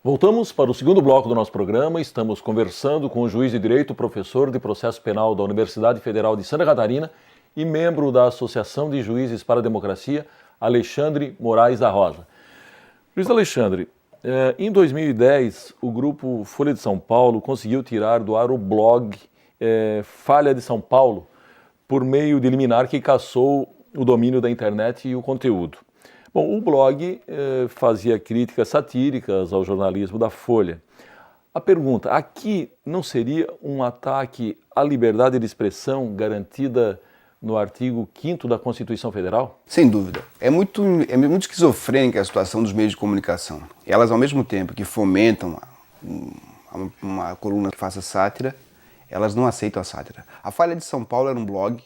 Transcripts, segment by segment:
Voltamos para o segundo bloco do nosso programa. Estamos conversando com o juiz de direito, professor de processo penal da Universidade Federal de Santa Catarina e membro da Associação de Juízes para a Democracia, Alexandre Moraes da Rosa. Juiz Alexandre, em 2010, o grupo Folha de São Paulo conseguiu tirar do ar o blog Falha de São Paulo por meio de liminar que cassou o domínio da internet e o conteúdo. Bom, o blog fazia críticas satíricas ao jornalismo da Folha. A pergunta, aqui não seria um ataque à liberdade de expressão garantida no artigo 5º da Constituição Federal? Sem dúvida. É muito esquizofrênica a situação dos meios de comunicação. Elas, ao mesmo tempo que fomentam uma coluna que faça sátira, elas não aceitam a sátira. A Folha de São Paulo era um blog,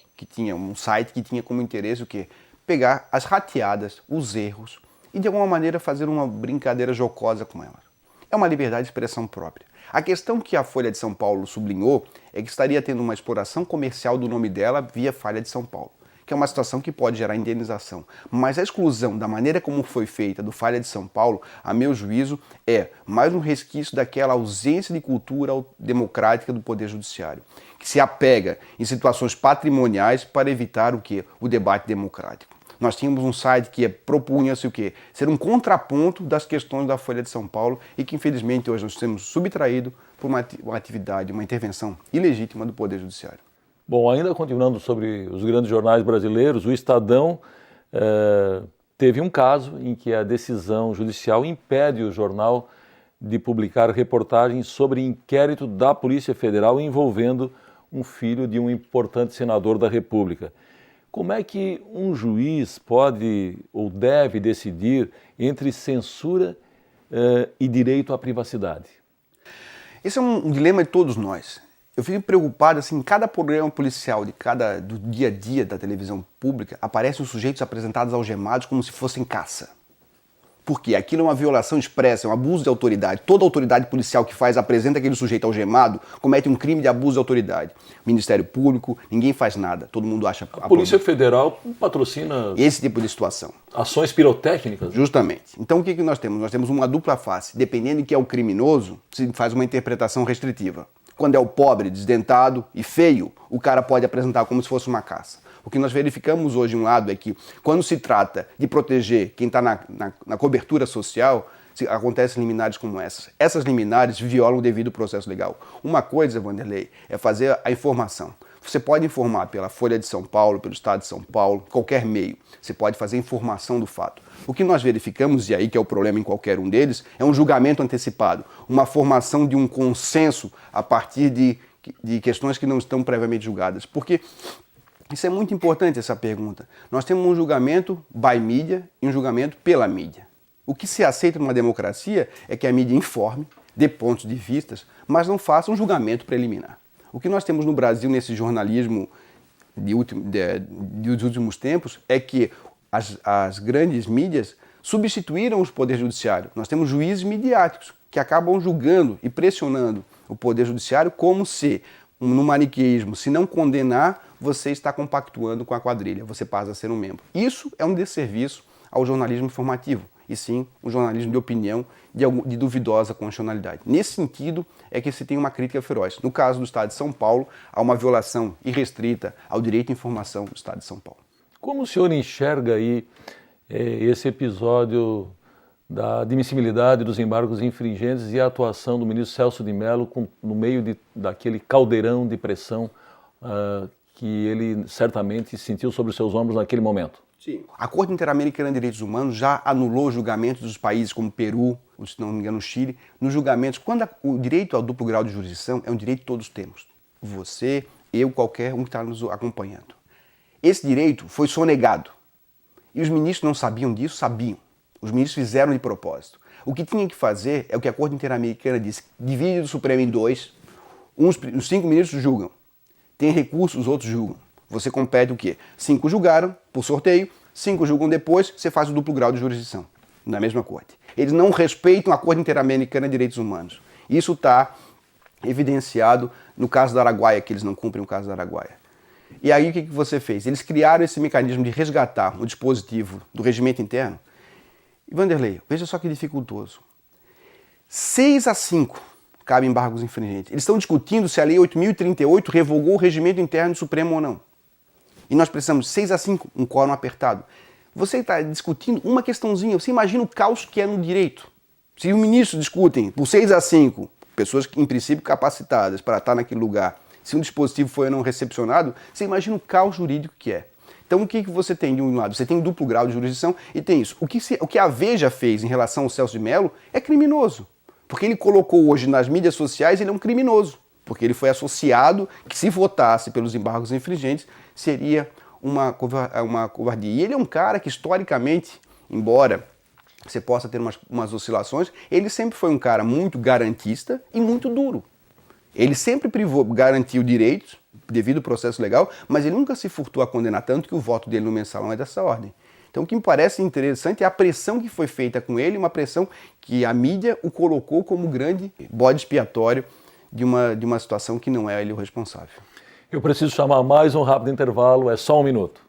um site que tinha como interesse o quê? Pegar as rateadas, os erros e de alguma maneira fazer uma brincadeira jocosa com elas. É uma liberdade de expressão própria. A questão que a Folha de São Paulo sublinhou é que estaria tendo uma exploração comercial do nome dela via Folha de São Paulo, que é uma situação que pode gerar indenização. Mas a exclusão da maneira como foi feita do Folha de São Paulo, a meu juízo, é mais um resquício daquela ausência de cultura democrática do Poder Judiciário, que se apega em situações patrimoniais para evitar o quê? O debate democrático. Nós tínhamos um site que propunha-se o quê? Ser um contraponto das questões da Folha de São Paulo e que, infelizmente, hoje nós temos subtraído por uma atividade, uma intervenção ilegítima do Poder Judiciário. Bom, ainda continuando sobre os grandes jornais brasileiros, o Estadão teve um caso em que a decisão judicial impede o jornal de publicar reportagens sobre inquérito da Polícia Federal envolvendo um filho de um importante senador da República. Como é que um juiz pode ou deve decidir entre censura e direito à privacidade? Esse é um dilema de todos nós. Eu fico preocupado, assim, em cada programa policial do dia a dia da televisão pública, aparecem os sujeitos apresentados algemados como se fossem caça. Porque aquilo é uma violação expressa, é um abuso de autoridade. Toda autoridade policial que apresenta aquele sujeito algemado, comete um crime de abuso de autoridade. Ministério Público, ninguém faz nada, todo mundo acha... A Polícia Federal patrocina... esse tipo de situação. Ações pirotécnicas? Justamente. Então o que nós temos? Nós temos uma dupla face. Dependendo de quem é o criminoso, se faz uma interpretação restritiva. Quando é o pobre, desdentado e feio, o cara pode apresentar como se fosse uma caça. O que nós verificamos hoje, um lado, é que quando se trata de proteger quem está na cobertura social, acontecem liminares como essas. Essas liminares violam o devido processo legal. Uma coisa, Vanderlei, é fazer a informação. Você pode informar pela Folha de São Paulo, pelo Estado de São Paulo, qualquer meio. Você pode fazer informação do fato. O que nós verificamos, e aí que é o problema em qualquer um deles, é um julgamento antecipado, uma formação de um consenso a partir de questões que não estão previamente julgadas. Porque isso é muito importante, essa pergunta. Nós temos um julgamento by mídia e um julgamento pela mídia. O que se aceita numa democracia é que a mídia informe, dê pontos de vistas, mas não faça um julgamento preliminar. O que nós temos no Brasil nesse jornalismo dos últimos tempos é que as grandes mídias substituíram o Poder Judiciário. Nós temos juízes midiáticos que acabam julgando e pressionando o Poder Judiciário como se, no maniqueísmo, se não condenar, você está compactuando com a quadrilha, você passa a ser um membro. Isso é um desserviço ao jornalismo informativo, e sim um jornalismo de opinião de duvidosa constitucionalidade. Nesse sentido é que se tem uma crítica feroz. No caso do Estado de São Paulo, há uma violação irrestrita ao direito à informação do Estado de São Paulo. Como o senhor enxerga aí esse episódio da admissibilidade dos embargos infringentes e a atuação do ministro Celso de Mello no meio daquele caldeirão de pressão que ele certamente sentiu sobre os seus ombros naquele momento? Sim. A Corte Interamericana de Direitos Humanos já anulou julgamentos dos países como Peru, ou se não me engano, Chile, nos julgamentos. Quando o direito ao duplo grau de jurisdição é um direito que todos temos. Você, eu, qualquer um que está nos acompanhando. Esse direito foi sonegado. E os ministros não sabiam disso? Sabiam. Os ministros fizeram de propósito. O que tinha que fazer é o que a Corte Interamericana disse: divide o Supremo em dois, os 5 ministros julgam. Tem recurso, os outros julgam. Você compete o quê? 5 julgaram por sorteio, 5 julgam depois, você faz o duplo grau de jurisdição na mesma corte. Eles não respeitam a Corte Interamericana de Direitos Humanos. Isso está evidenciado no caso da Araguaia, que eles não cumprem o caso da Araguaia. E aí o que você fez? Eles criaram esse mecanismo de resgatar o dispositivo do regimento interno. E Vanderlei, veja só que dificultoso. 6-5 cabe embargos infringentes. Eles estão discutindo se a Lei 8.038 revogou o regimento interno do Supremo ou não. E nós precisamos de 6-5, um quórum apertado. Você está discutindo uma questãozinha, você imagina o caos que é no direito. Se os ministros discutem por 6-5, pessoas em princípio capacitadas para estar naquele lugar, se um dispositivo foi ou não recepcionado, você imagina o caos jurídico que é. Então o que você tem de um lado? Você tem um duplo grau de jurisdição e tem isso. O que a Veja fez em relação ao Celso de Mello é criminoso. Porque ele colocou hoje nas mídias sociais, ele é um criminoso. Porque ele foi associado que se votasse pelos embargos infringentes, seria uma covardia. E ele é um cara que historicamente, embora você possa ter umas oscilações, ele sempre foi um cara muito garantista e muito duro. Ele sempre garantiu direitos devido ao processo legal, mas ele nunca se furtou a condenar, tanto que o voto dele no mensalão é dessa ordem. Então o que me parece interessante é a pressão que foi feita com ele, uma pressão que a mídia o colocou como grande bode expiatório de uma situação que não é ele o responsável. Eu preciso chamar mais um rápido intervalo, é só um minuto.